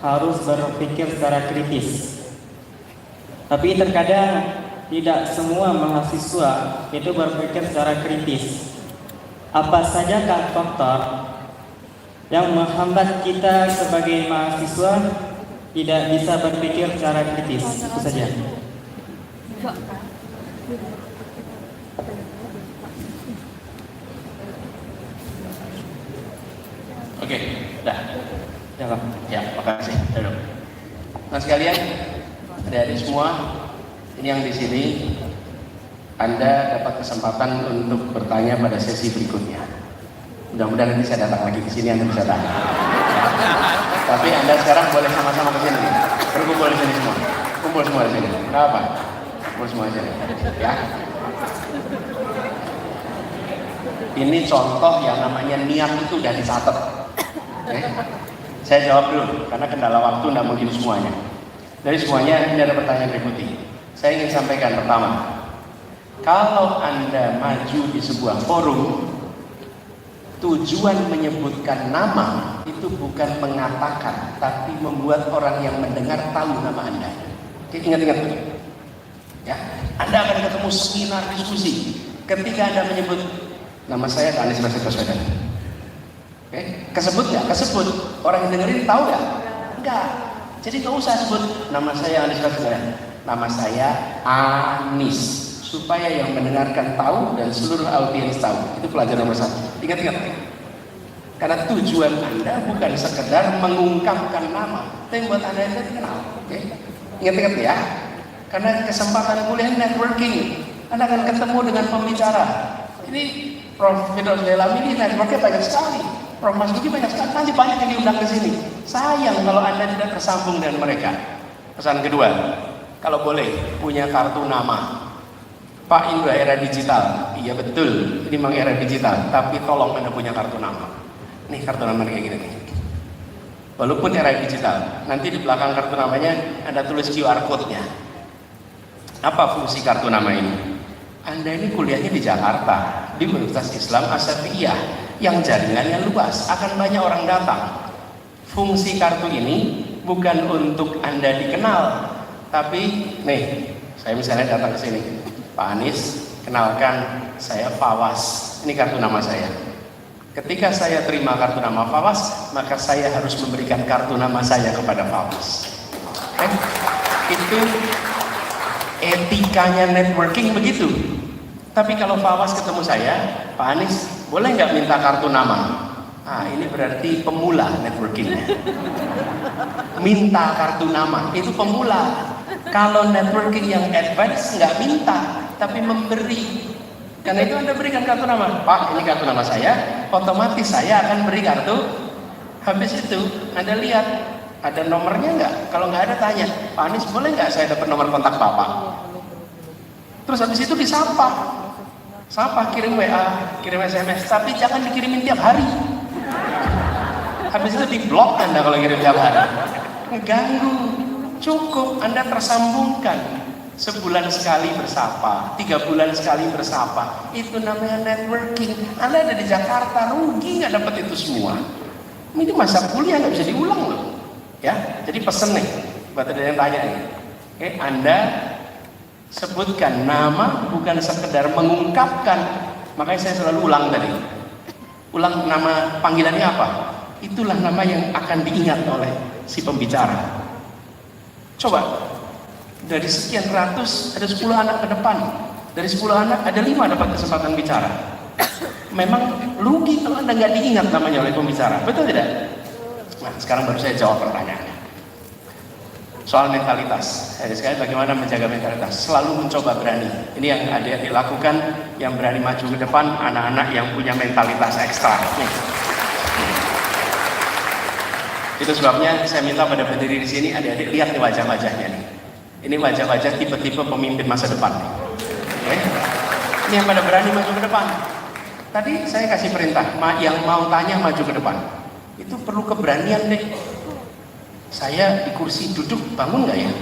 harus berpikir secara kritis. Tapi terkadang tidak semua mahasiswa itu berpikir secara kritis. Apa sajakah faktor yang menghambat kita sebagai mahasiswa tidak bisa berpikir secara kritis? Itu saja. Oke, dah. Ya, Pak. Ya, makasih. Duduk. Nah sekalian, adik-adik semua, ini yang di sini, Anda dapat kesempatan untuk bertanya pada sesi berikutnya. Mudah-mudahan nanti saya datang lagi ke sini, Anda bisa tanya. Tapi Anda sekarang boleh sama-sama ke sini. Berkumpul di sini semua. Kumpul semua di sini. Enggak apa? Kumpul semua di sini. Ya. Ini contoh yang namanya niat itu udah dicatat. Oke? Saya jawab dulu, karena kendala waktu tidak mungkin semuanya. Dari semuanya, ini ada pertanyaan berikut ini. Saya ingin sampaikan pertama, kalau Anda maju di sebuah forum, tujuan menyebutkan nama itu bukan mengatakan, tapi membuat orang yang mendengar tahu nama Anda. Oke, ingat-ingat. Ya, Anda akan ketemu seminar diskusi. Ketika Anda menyebut nama saya Anies Baswedan. Oke, kesebut nggak? Kesebut. Orang yang dengerin tahu nggak? Enggak. Jadi nggak usah sebut nama saya Anies Baswedan. Nama saya Anies, supaya yang mendengarkan tahu dan seluruh audiens tahu. Itu pelajaran nomor 1. Ingat-ingat. Karena tujuan Anda bukan sekedar mengungkapkan nama, tapi buat Anda yang dikenal. Oke? Ingat-ingat ya. Karena kesempatan kuliah networking, Anda akan ketemu dengan pembicara. Ini Prof. Firdaus Dailami ini networknya banyak sekali. Prof Mas Duki banyak sekali, nanti banyak yang diundang ke sini. Sayang kalau Anda tidak tersambung dengan mereka. Pesan kedua, kalau boleh punya kartu nama. Pak, ini udah era digital. Iya betul, ini memang era digital. Tapi tolong Anda punya kartu nama. Nih kartu nama kayak gini nih. Walaupun era digital, nanti di belakang kartu namanya Anda tulis QR code-nya. Apa fungsi kartu nama ini? Anda ini kuliahnya di Jakarta, di Universitas Islam Asy-Syafi'iyah, yang jaringannya luas, akan banyak orang datang. Fungsi kartu ini bukan untuk Anda dikenal, tapi nih, saya misalnya datang ke sini, Pak Anies, kenalkan saya Fawas, ini kartu nama saya. Ketika saya terima kartu nama Fawas, maka saya harus memberikan kartu nama saya kepada Fawas. Itu etikanya networking begitu. Tapi kalau Fawas ketemu saya, Pak Anies, boleh nggak minta kartu nama? Ah, ini berarti pemula networkingnya. Minta kartu nama, itu pemula. Kalau networking yang advance nggak minta, tapi memberi. Karena itu Anda berikan kartu nama. Pak, ini kartu nama saya, otomatis saya akan beri kartu. Habis itu Anda lihat ada nomornya nggak? Kalau nggak ada tanya, Pak Anies boleh nggak saya dapat nomor kontak Bapak? Terus habis itu disapa. Sapa, kirim WA, kirim SMS, tapi jangan dikirimin tiap hari. Habis itu diblok Anda kalau kirim tiap hari. Ngeganggu. Cukup Anda tersambungkan. Sebulan sekali bersapa, 3 bulan sekali bersapa. Itu namanya networking. Anda ada di Jakarta, rugi nggak dapat itu semua. Ini masa kuliah nggak bisa diulang loh. Ya, jadi pesen nih, buat ada yang tanya nih. Oke, Anda sebutkan nama, bukan sekedar mengungkapkan. Makanya saya selalu ulang tadi. Ulang nama panggilannya apa? Itulah nama yang akan diingat oleh si pembicara. Coba, dari sekian ratus ada 10 anak ke depan. Dari 10 anak ada 5 dapat kesempatan bicara. Memang rugi kalau Anda nggak diingat namanya oleh pembicara. Betul tidak? Nah, sekarang baru saya jawab pertanyaannya. Soal mentalitas, sekali bagaimana menjaga mentalitas? Selalu mencoba berani. Ini yang adik-adik lakukan, yang berani maju ke depan, anak-anak yang punya mentalitas ekstra. Nih. Itu sebabnya saya minta pada berdiri di sini, adik-adik lihat nih wajah-wajahnya nih. Ini wajah-wajah tipe-tipe pemimpin masa depan. Oke? Ini yang pada berani maju ke depan. Tadi saya kasih perintah, yang mau tanya maju ke depan. Itu perlu keberanian deh. Saya di kursi duduk, bangun nggak ya?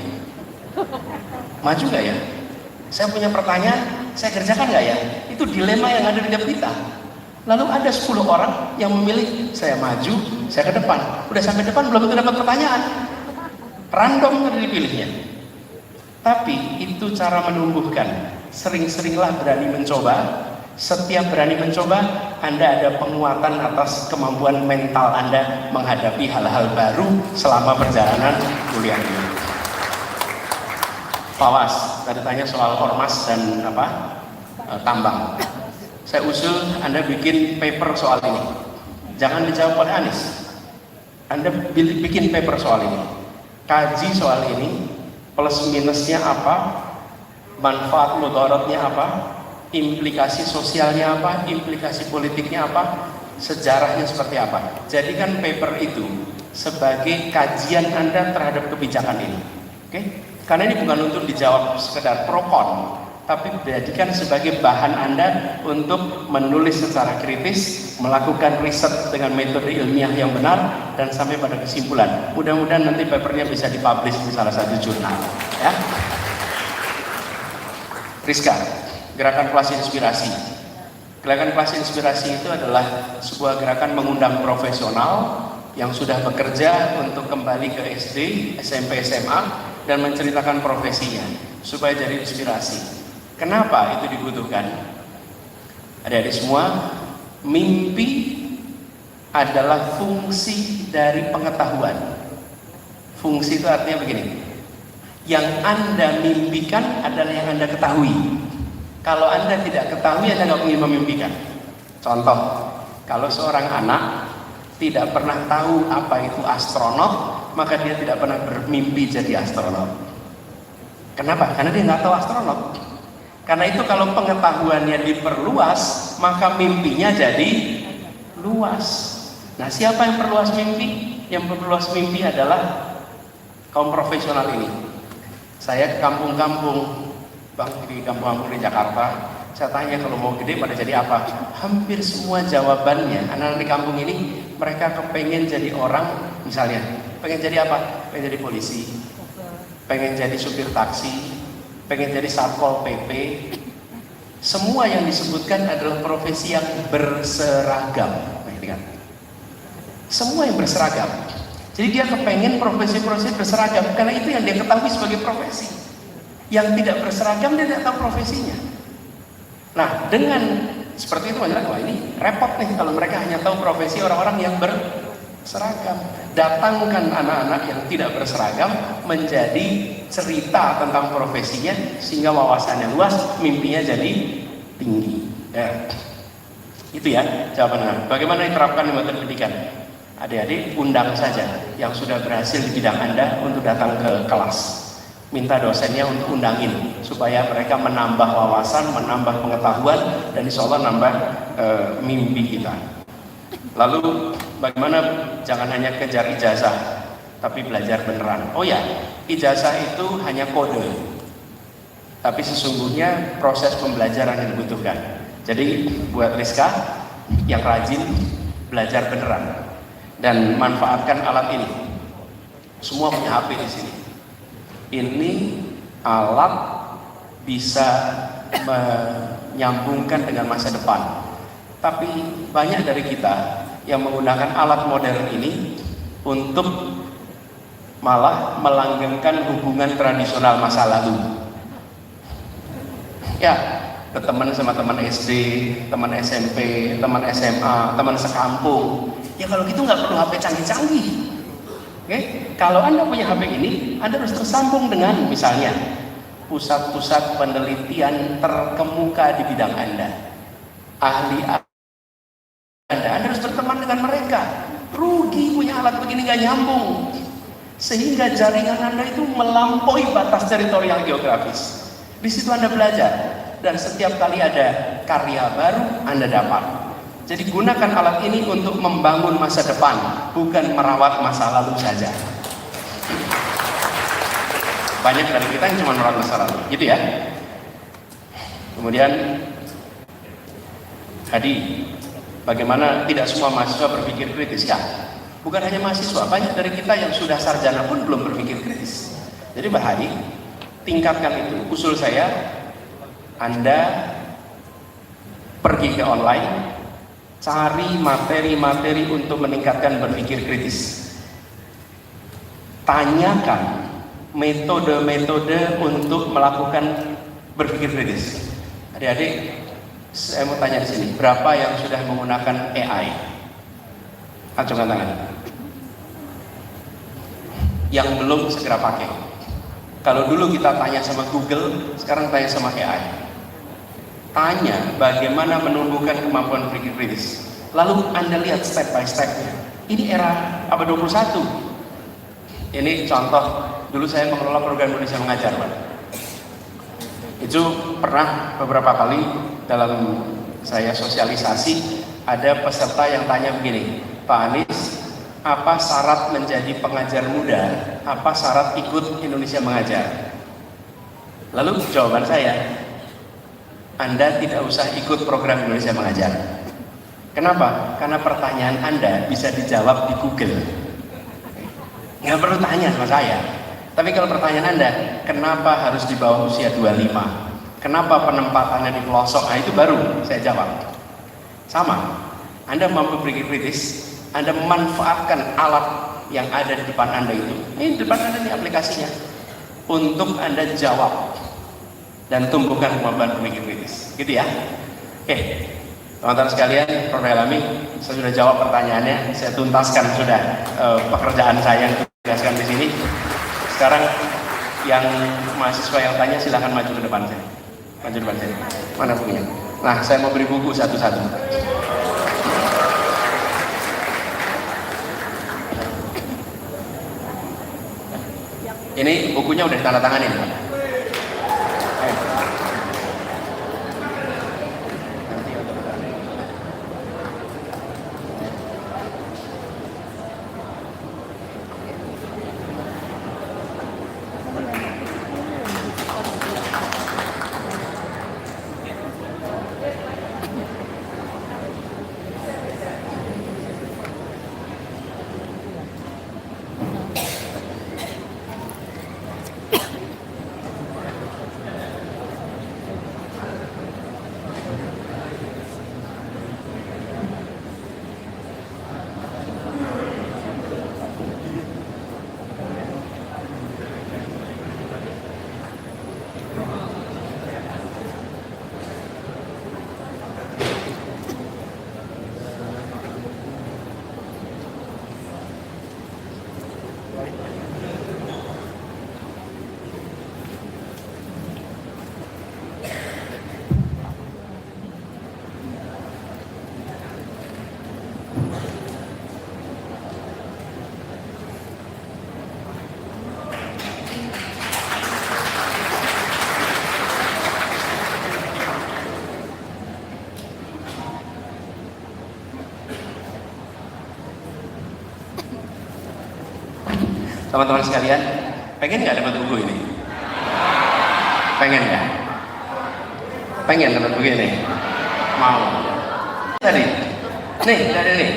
Maju nggak ya? Saya punya pertanyaan, saya kerjakan nggak ya? Itu dilema yang ada di depan kita. Lalu ada 10 orang yang memilih, saya maju, saya ke depan. Udah sampai depan, belum tentu dapat pertanyaan. Random tadi dipilihnya. Tapi itu cara menumbuhkan. Sering-seringlah berani mencoba. Setiap berani mencoba, Anda ada penguatan atas kemampuan mental Anda menghadapi hal-hal baru selama perjalanan kuliah ini. Fawas, tadi tanya soal ormas dan tambang. Saya usul Anda bikin paper soal ini. Jangan dijawab oleh Anies. Anda bikin paper soal ini. Kaji soal ini, plus minusnya apa, manfaat mudaratnya apa, implikasi sosialnya apa, implikasi politiknya apa, sejarahnya seperti apa. Jadikan paper itu sebagai kajian Anda terhadap kebijakan ini. Oke? Karena ini bukan untuk dijawab sekedar pro kon, tapi dijadikan sebagai bahan Anda untuk menulis secara kritis, melakukan riset dengan metode ilmiah yang benar, dan sampai pada kesimpulan. Mudah-mudahan nanti papernya bisa dipublish di salah satu jurnal. Ya. Rizka, Gerakan Kelas Inspirasi. Gerakan Kelas Inspirasi itu adalah sebuah gerakan mengundang profesional yang sudah bekerja untuk kembali ke SD, SMP, SMA, dan menceritakan profesinya supaya jadi inspirasi. Kenapa itu dibutuhkan? Adik-adik semua, mimpi adalah fungsi dari pengetahuan. Fungsi itu artinya begini, yang Anda mimpikan adalah yang Anda ketahui. Kalau Anda tidak ketahui, Anda nggak mungkin memimpikan. Contoh, kalau seorang anak tidak pernah tahu apa itu astronot, maka dia tidak pernah bermimpi jadi astronot. Kenapa? Karena dia nggak tahu astronot. Karena itu kalau pengetahuannya diperluas, maka mimpinya jadi luas. Nah, siapa yang perluas mimpi? Yang perluas mimpi adalah kaum profesional ini. Saya ke kampung-kampung, Bang, di kampung-kampung di Jakarta, saya tanya kalau mau gede pada jadi apa? Hampir semua jawabannya, anak-anak di kampung ini, mereka kepengen jadi orang, misalnya, pengen jadi apa? Pengen jadi polisi, pengen jadi supir taksi, pengen jadi satpol PP. Semua yang disebutkan adalah profesi yang berseragam. Semua yang berseragam. Jadi dia kepengen profesi-profesi berseragam, karena itu yang dia ketahui sebagai profesi. Yang tidak berseragam dia tidak tahu profesinya. Nah, dengan seperti itu wah ini repot nih kalau mereka hanya tahu profesi orang-orang yang berseragam. Datangkan anak-anak yang tidak berseragam menjadi cerita tentang profesinya sehingga wawasannya luas, mimpinya jadi tinggi. Ya. Itu ya jawabannya. Bagaimana diterapkan di metode pendidikan? Adik-adik undang saja yang sudah berhasil di bidang Anda untuk datang ke kelas. Minta dosennya untuk undangin supaya mereka menambah wawasan, menambah pengetahuan, dan insya Allah nambah mimpi kita. Lalu bagaimana jangan hanya kejar ijazah tapi belajar beneran. Oh ya, ijazah itu hanya kode, tapi sesungguhnya proses pembelajaran yang dibutuhkan. Jadi buat Rizka yang rajin belajar beneran dan manfaatkan alat ini. Semua punya HP di sini. Ini alat bisa menyambungkan dengan masa depan. Tapi banyak dari kita yang menggunakan alat modern ini untuk malah melanggengkan hubungan tradisional masa lalu. Ya, ke teman sama teman SD, teman SMP, teman SMA, teman sekampung. Ya kalau gitu nggak perlu HP canggih-canggih. Oke, kalau Anda punya HP ini, Anda harus tersambung dengan misalnya pusat-pusat penelitian terkemuka di bidang Anda, ahli Anda harus berteman dengan mereka. Rugi punya alat begini nggak nyambung, sehingga jaringan Anda itu melampaui batas teritorial geografis. Di situ Anda belajar, dan setiap kali ada karya baru Anda dapat. Jadi gunakan alat ini untuk membangun masa depan, bukan merawat masa lalu saja. Banyak dari kita yang cuma merawat masa lalu, gitu ya. Kemudian tadi, bagaimana tidak semua mahasiswa berpikir kritis? Ya, bukan hanya mahasiswa, banyak dari kita yang sudah sarjana pun belum berpikir kritis. Jadi bahaya, tingkatkan itu. Usul saya, Anda pergi ke online, cari materi-materi untuk meningkatkan berpikir kritis. Tanyakan metode-metode untuk melakukan berpikir kritis. Adik-adik, saya mau tanya di sini, berapa yang sudah menggunakan AI? Acungkan tangan. Yang belum segera pakai. Kalau dulu kita tanya sama Google, sekarang tanya sama AI. Tanya bagaimana menumbuhkan kemampuan berpikir kritis. Lalu Anda lihat step by step-nya. Ini era abad 21. Ini contoh, dulu saya mengelola program Indonesia Mengajar, Pak. Itu pernah beberapa kali dalam saya sosialisasi, ada peserta yang tanya begini, Pak Anies, apa syarat menjadi pengajar muda? Apa syarat ikut Indonesia Mengajar? Lalu jawaban saya, Anda tidak usah ikut program Indonesia Mengajar. Kenapa? Karena pertanyaan Anda bisa dijawab di Google. Nggak perlu tanya sama saya. Tapi kalau pertanyaan Anda, kenapa harus di bawah usia 25? Kenapa penempatannya di pelosok? Nah itu baru saya jawab. Sama, Anda mampu berpikir kritis, Anda memanfaatkan alat yang ada di depan Anda itu. Ini di depan Anda, ini aplikasinya. Untuk Anda jawab dan tumbuhkan kemampuan berpikir kritis, gitu ya. Oke, teman-teman sekalian, Prof. Helami, saya sudah jawab pertanyaannya, saya tuntaskan sudah pekerjaan saya yang tugaskan di sini. Sekarang yang mahasiswa yang tanya silahkan maju ke depan saya, maju depan saya. Mana bukunya? Nah, saya mau beri buku satu-satu. Ini bukunya udah ditandatanganin, Pak. Teman-teman sekalian, pengen nggak dapat buku ini? Pengen nggak? Pengen dapat buku ini? Mau? Tadi, nih.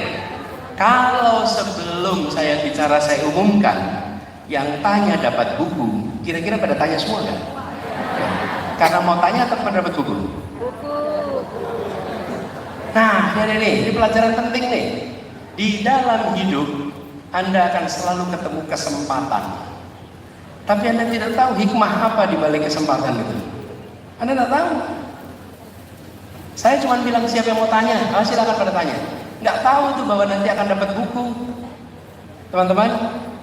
Kalau sebelum saya bicara saya umumkan, yang tanya dapat buku, kira-kira pada tanya semua nggak? Karena mau tanya atau pada dapat buku? Nah, ini pelajaran penting nih. Di dalam hidup, Anda akan selalu ketemu kesempatan. Tapi Anda tidak tahu hikmah apa di balik kesempatan itu. Anda tidak tahu. Saya cuma bilang siapa yang mau tanya, silakan pada tanya. Nggak tahu itu bahwa nanti akan dapat buku. Teman-teman,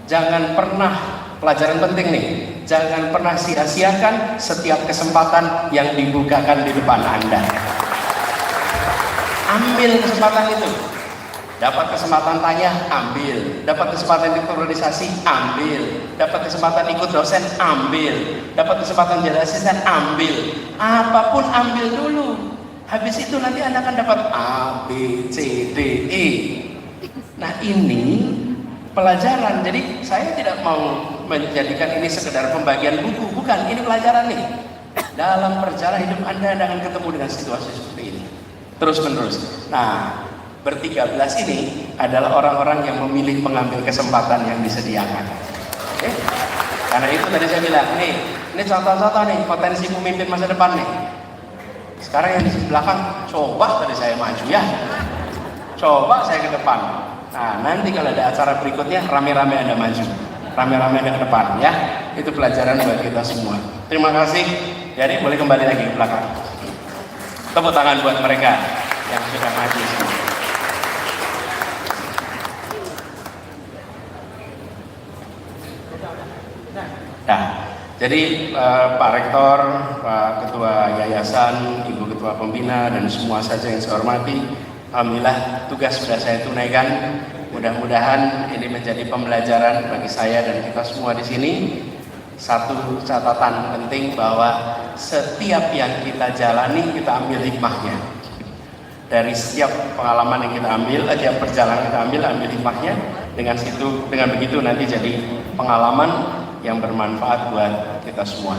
jangan pernah, pelajaran penting nih, jangan pernah sia-siakan setiap kesempatan yang dibukakan di depan Anda. Ambil kesempatan itu. Dapat kesempatan tanya, ambil. Dapat kesempatan ikut organisasi, ambil. Dapat kesempatan ikut dosen, ambil. Dapat kesempatan jadi asisten, ambil. Apapun ambil dulu. Habis itu nanti Anda akan dapat A, B, C, D, E. Nah ini pelajaran. Jadi saya tidak mau menjadikan ini sekedar pembagian buku. Bukan, ini pelajaran nih. Dalam perjalanan hidup Anda akan ketemu dengan situasi seperti ini. Terus menerus. Nah, ber-13 ini adalah orang-orang yang memilih mengambil kesempatan yang disediakan. Oke? Karena itu tadi saya bilang, ini contoh-contoh nih potensi pemimpin masa depan nih. Sekarang yang di belakang, coba tadi saya maju ya. Coba saya ke depan. Nah, nanti kalau ada acara berikutnya, rame-rame Anda maju. Rame-rame Anda ke depan ya. Itu pelajaran buat kita semua. Terima kasih. Jadi boleh kembali lagi ke belakang. Tepuk tangan buat mereka yang sudah maju semua. Nah, jadi Pak Rektor, Pak Ketua Yayasan, Ibu Ketua Pembina, dan semua saja yang saya hormati, alhamdulillah tugas sudah saya tunaikan. Mudah-mudahan ini menjadi pembelajaran bagi saya dan kita semua di sini. Satu catatan penting bahwa setiap yang kita jalani kita ambil hikmahnya. Dari setiap pengalaman yang kita ambil, setiap perjalanan kita ambil hikmahnya. Dengan begitu nanti jadi pengalaman yang bermanfaat buat kita semua.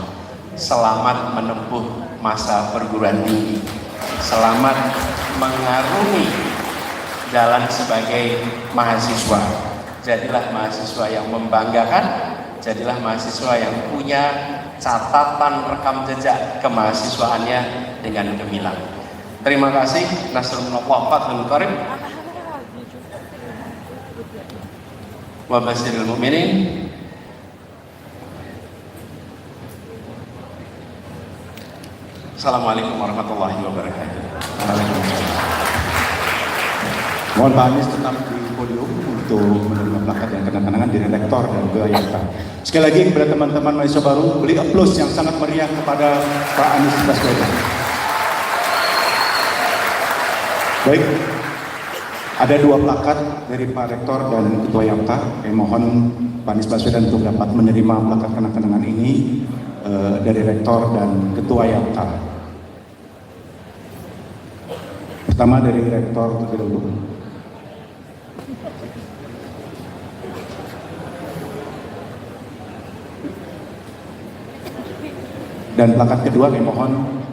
Selamat menempuh masa perguruan tinggi. Selamat mengarungi jalan sebagai mahasiswa. Jadilah mahasiswa yang membanggakan. Jadilah mahasiswa yang punya catatan rekam jejak kemahasiswaannya dengan gemilang. Terima kasih. Nasrullah Fathul Qarib. Wa basyiril mu'minin. Assalamualaikum warahmatullahi wabarakatuh. Mohon Pak Anies tetap di podium untuk menerima plakat yang kenang-kenangan dari Rektor dan Ketua Yayasan. Sekali lagi kepada teman-teman mahasiswa baru, beri aplaus yang sangat meriah kepada Pak Anies Baswedan. Baik, ada dua plakat dari Pak Rektor dan Ketua Yapta. Kami mohon Pak Anies Baswedan untuk dapat menerima plakat kenang-kenangan ini dari Rektor dan Ketua Yapta. Pertama dari Rektor terlebih dahulu. Dan plakat kedua kami mohon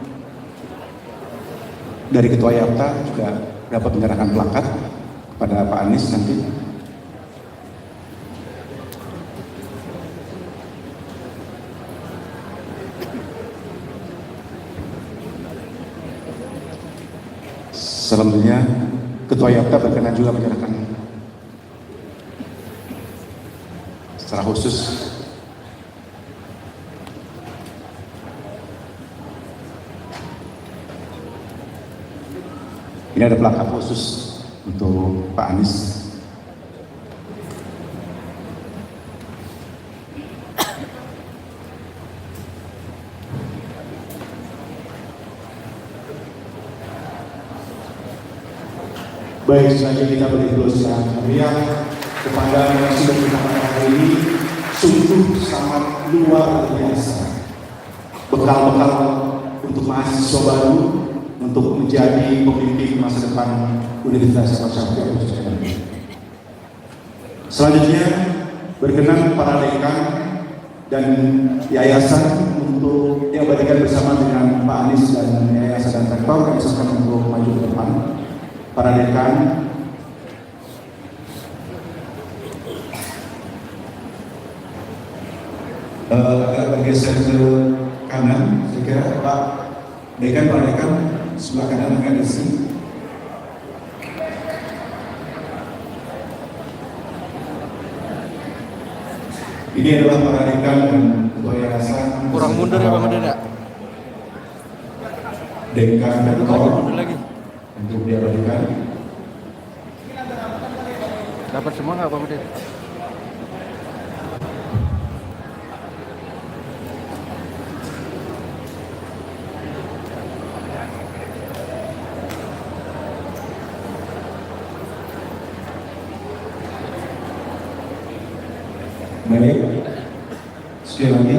dari Ketua Yapta juga dapat menyerahkan plakat kepada Pak Anies nanti. Selanjutnya Ketua Yapta berkenan juga menyerahkan secara khusus ini ada plakat khusus untuk Pak Anies. Baik, selanjutnya kita beri aplaus yang meriah kepada yang sudah kita hari ini. Sungguh sangat luar biasa. Bekal-bekal untuk mahasiswa baru untuk menjadi pemimpin masa depan Universitas Al Azhar. Selanjutnya berkenan para dekan dan yayasan untuk diabadikan bersama dengan Pak Anies dan yayasan dan rektor, kami silakan untuk maju ke depan. Para dekan, agak bergeser ke kanan, saya kira Pak Dekan, Pak Dekan sebelah kanan akan diisi. Ini adalah para dekan dan ketua yayasan. Kurang mundur ya Pak Meden ya? Dekan dan Mundur lagi. untuk diabadikan. Dapat semua nggak Pak Meden? Baik, sekali lagi.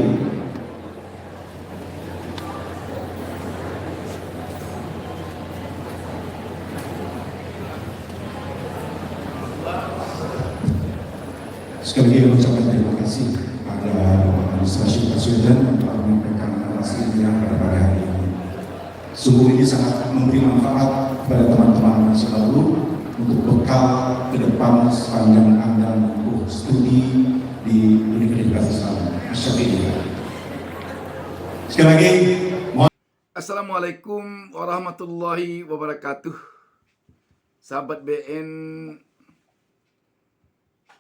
Sekali lagi mengucapkan terima kasih kepada Bapak Anies Rashid Baswedan untuk menyampaikan narasi yang pada pagi hari ini. Sungguh ini sangat memberi manfaat kepada teman-teman selalu untuk bekal ke depan sepanjang Anda menempuh studi di Universitas Islam Asy-Syafi'iyah. Sekali lagi, Assalamualaikum warahmatullahi wabarakatuh. Sahabat BN,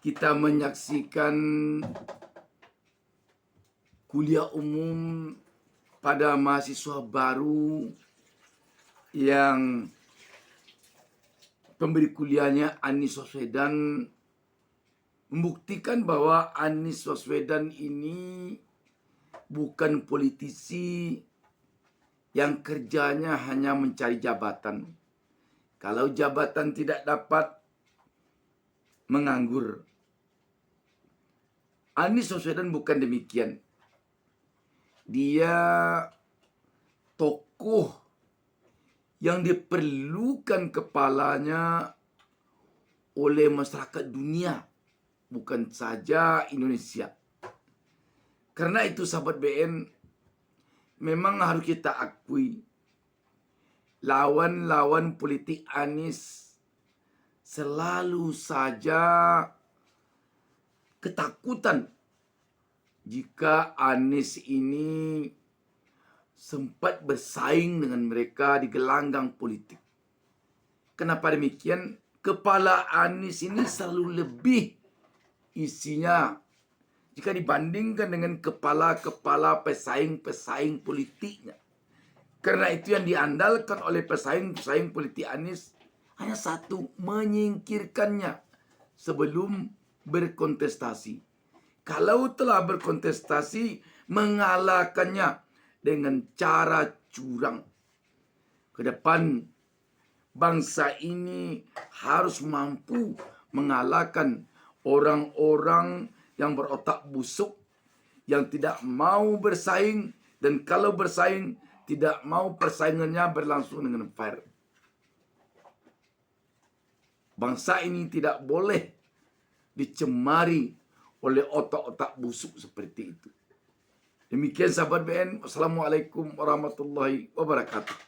kita menyaksikan kuliah umum pada mahasiswa baru yang pemberi kuliahnya Anies Baswedan, membuktikan bahwa Anies Baswedan ini bukan politisi yang kerjanya hanya mencari jabatan. Kalau jabatan tidak dapat, menganggur. Anies Baswedan bukan demikian. Dia tokoh yang diperlukan kepalanya oleh masyarakat dunia, bukan saja Indonesia. Karena itu sahabat BN, memang harus kita akui, lawan-lawan politik Anies selalu saja ketakutan jika Anies ini sempat bersaing dengan mereka di gelanggang politik. Kenapa demikian? Kepala Anies ini selalu lebih isinya jika dibandingkan dengan kepala-kepala pesaing-pesaing politiknya. Karena itu yang diandalkan oleh pesaing-pesaing politik Anies hanya satu, menyingkirkannya sebelum berkontestasi. Kalau telah berkontestasi, mengalahkannya dengan cara curang. Ke depan, bangsa ini harus mampu mengalahkan orang-orang yang berotak busuk, yang tidak mau bersaing, dan kalau bersaing, tidak mau persaingannya berlangsung dengan fair. Bangsa ini tidak boleh dicemari oleh otak-otak busuk seperti itu. Demikian sahabat BN. Wassalamualaikum warahmatullahi wabarakatuh.